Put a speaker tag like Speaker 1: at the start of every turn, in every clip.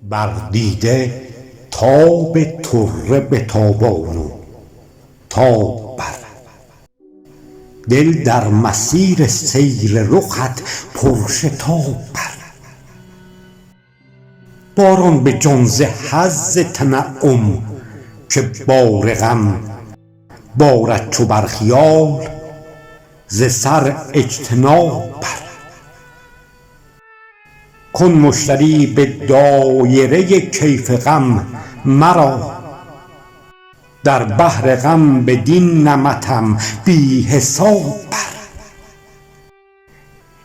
Speaker 1: بر دیده تاب طره بتابان و تاب بر دل در مسیر سیر رخت پرشتاب بر باران به جان ز حظ تنعم که بار غم بارد چو بر خیال ز سر اجتناب بر کن مشتری به دایره کیف غم مرا در بحر غم بدین نمطم بی حساب بر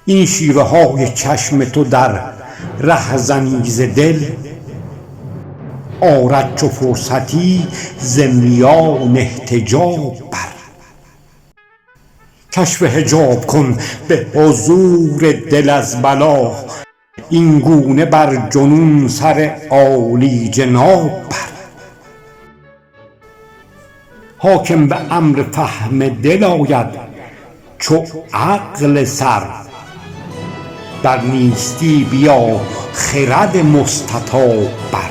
Speaker 1: این شیوه های چشم تو در رهزنی ز دل آرد چو فرصتی ز میان احتجاب بر کشف حجاب کن به حضور دل از بلا این گونه بر جنون سر عالی جناب بر حاکم به امر فهم دل آید چو عقل سر در نیستی بیا خرد مستطاب بر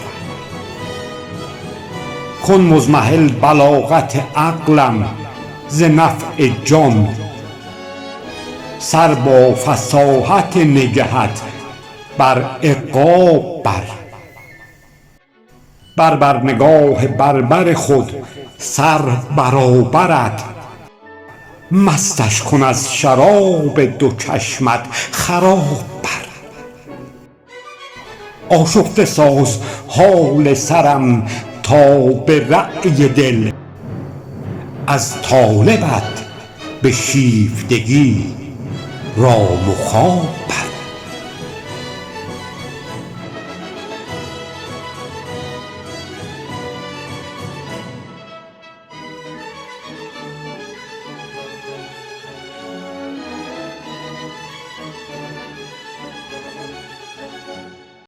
Speaker 1: کن مضمحل بلاغت عقلم ز نفع جان سر با فصاحت نگهت بر عقاب بر نگاه بربر خود سر برابرد مستش کن از شراب دو چشمت خراب بر آشفته ساز حال سرم تا به رأی دل از طالبت به شیفتگی رام و خواب